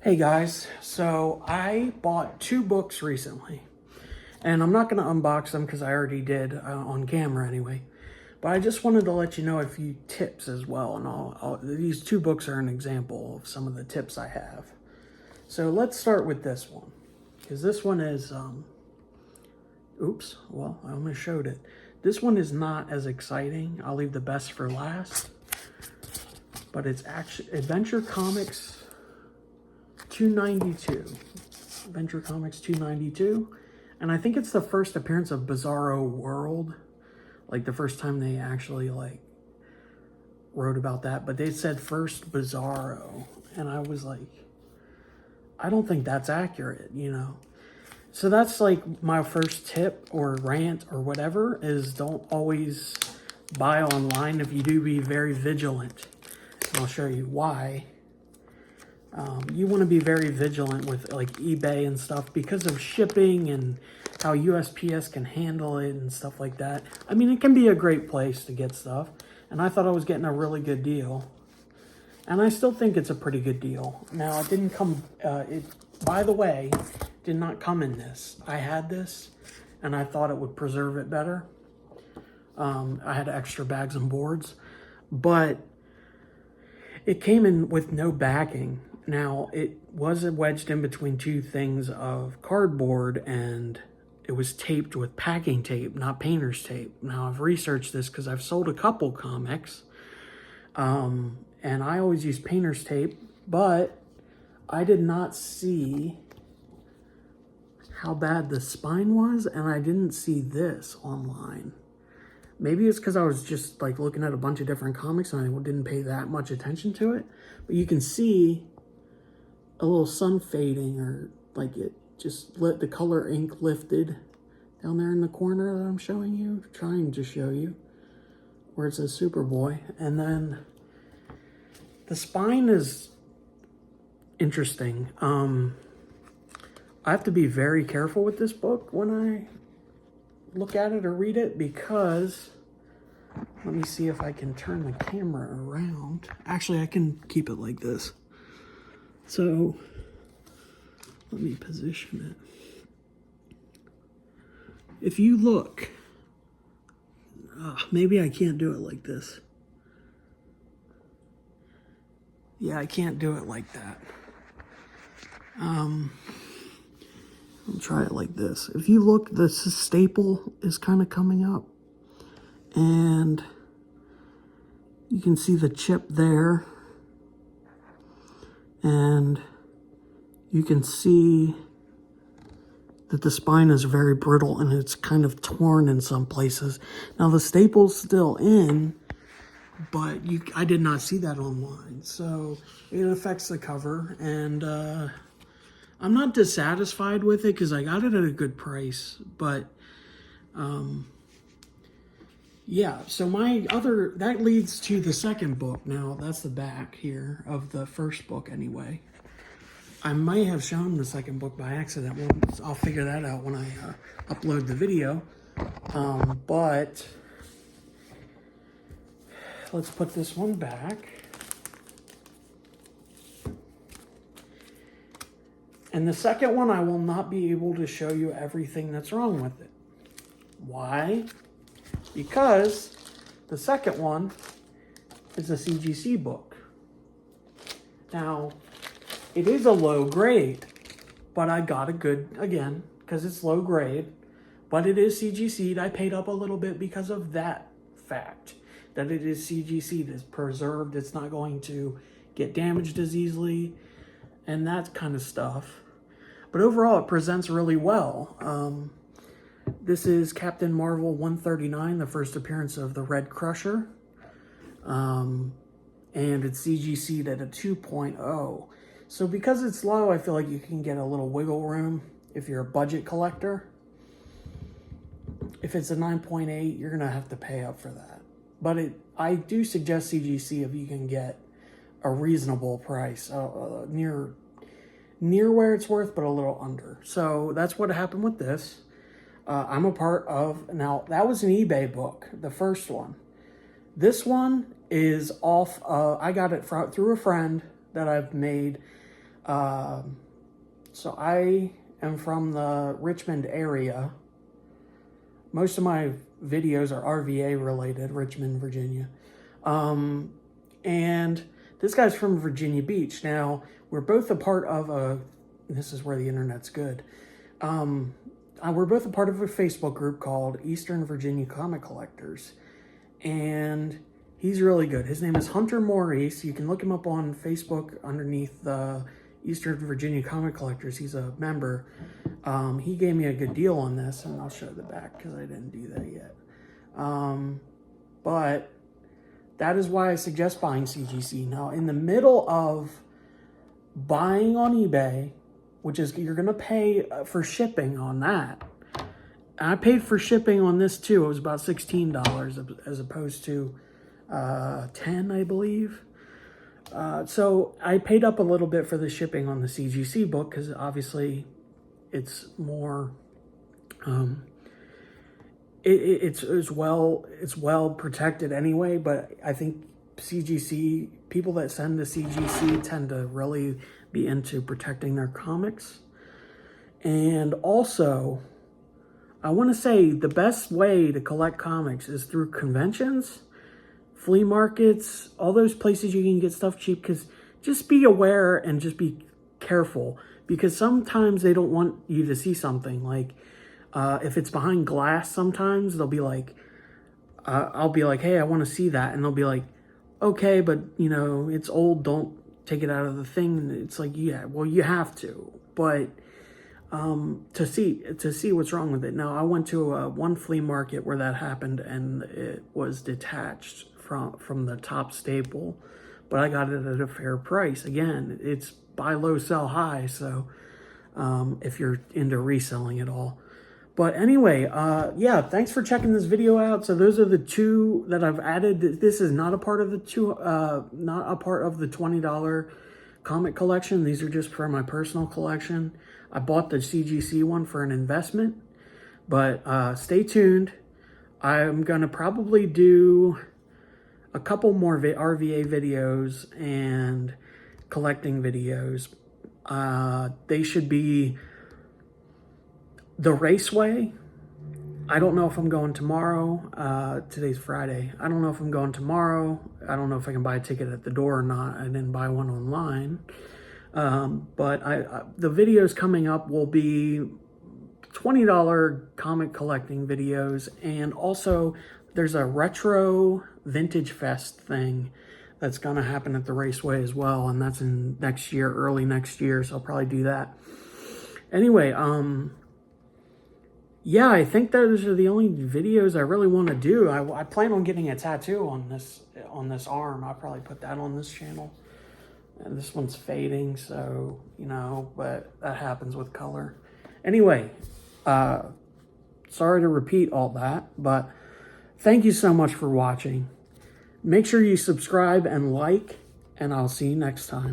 Hey guys, so I bought two books recently, and I'm not going to unbox them because I already did on camera anyway. But I just wanted to let you know a few tips as well, and these two books are an example of some of the tips I have. So let's start with this one, because this one is, oops, well, I almost showed it. This one is not as exciting. I'll leave the best for last, but it's actually Adventure Comics 292. Adventure Comics 292. And I think it's the first appearance of Bizarro World. Like the first time they actually wrote about that. But they said first Bizarro. And I was like, I don't think that's accurate, you know. So that's like my first tip or rant or whatever is don't always buy online. If you do, be very vigilant. And I'll show you why. You want to be very vigilant with like eBay and stuff because of shipping and how USPS can handle it and stuff like that. I mean, it can be a great place to get stuff. And I thought I was getting a really good deal. And I still think it's a pretty good deal. Now, it didn't come, by the way, did not come in this. I had this and I thought it would preserve it better. I had extra bags and boards, but it came in with no backing. Now, it was wedged in between two things of cardboard, and it was taped with packing tape, not painter's tape. Now, I've researched this because I've sold a couple comics, and I always use painter's tape, but I did not see how bad the spine was, and I didn't see this online. Maybe it's because I was just like looking at a bunch of different comics and I didn't pay that much attention to it. But you can see a little sun fading, or like it just let the color ink lifted down there in the corner that I'm showing you, trying to show you, where it says Superboy. And then the spine is interesting. I have to be very careful with this book when I look at it or read it, because let me see if I can turn the camera around. Actually, I can keep it like this. So let me position it. If you look, maybe I can't do it like this. Yeah, I can't do it like that. I'll try it like this. If you look, the staple is kind of coming up, and you can see the chip there, and you can see that the spine is very brittle and it's kind of torn in some places. Now the staple's still in, but I did not see that online, so it affects the cover. And I'm not dissatisfied with it because I got it at a good price, but yeah, so that leads to the second book. Now, that's the back here of the first book anyway. I might have shown the second book by accident. I'll figure that out when I upload the video. But let's put this one back. And the second one, I will not be able to show you everything that's wrong with it. Why? Because the second one is a CGC book. Now, it is a low grade, but I got a good, again, because it's low grade, but it is CGC'd. I paid up a little bit because of that fact, that it is CGC'd, it's preserved, it's not going to get damaged as easily, and that kind of stuff. But overall, it presents really well. This is Captain Marvel 139, the first appearance of the Red Crusher. And it's CGC'd at a 2.0. So because it's low, I feel like you can get a little wiggle room if you're a budget collector. If it's a 9.8, you're going to have to pay up for that. But I do suggest CGC if you can get a reasonable price, near where it's worth, but a little under. So that's what happened with this. I'm a part of, now that was an eBay book, the first one. This one is off, I got it through a friend that I've made So I am from the Richmond area. Most of my videos are RVA related, Richmond, Virginia. And this guy's from Virginia Beach. Now, we're both a part of this is where the internet's good. We're both a part of a Facebook group called Eastern Virginia Comic Collectors. And he's really good. His name is Hunter Maurice. You can look him up on Facebook underneath the Eastern Virginia Comic Collectors. He's a member. He gave me a good deal on this, and I'll show the back because I didn't do that yet. But that is why I suggest buying CGC. Now, in the middle of buying on eBay, which is you're going to pay for shipping on that. And I paid for shipping on this too. It was about $16 as opposed to $10, I believe. So I paid up a little bit for the shipping on the CGC book because obviously it's more, it's well protected anyway. But I think CGC, people that send to CGC tend to really be into protecting their comics. And also, I want to say the best way to collect comics is through conventions, flea markets, all those places you can get stuff cheap. Because just be aware and just be careful, because sometimes they don't want you to see something. Like if it's behind glass, sometimes they'll be like, I'll be like, hey, I want to see that. And they'll be like, okay, but you know, it's old, don't take it out of the thing. And it's like, yeah, well, you have to, but to see what's wrong with it. Now, I went to one flea market where that happened, and it was detached from the top staple, but I got it at a fair price. Again, it's buy low, sell high. So if you're into reselling it all. But anyway, yeah, thanks for checking this video out. So those are the two that I've added. This is not a part of the $20 comic collection. These are just for my personal collection. I bought the CGC one for an investment, but stay tuned. I'm going to probably do a couple more RVA videos and collecting videos. They should be the Raceway. I don't know if I'm going tomorrow. Today's Friday. I don't know if I'm going tomorrow. I don't know if I can buy a ticket at the door or not. I didn't buy one online. But the videos coming up will be $20 comic collecting videos. And also there's a retro vintage fest thing that's going to happen at the Raceway as well. And that's in next year, early next year. So I'll probably do that. Anyway, yeah, I think those are the only videos I really want to do. I plan on getting a tattoo on this arm. I'll probably put that on this channel. And this one's fading, so, you know, but that happens with color. Anyway, sorry to repeat all that, but thank you so much for watching. Make sure you subscribe and like, and I'll see you next time.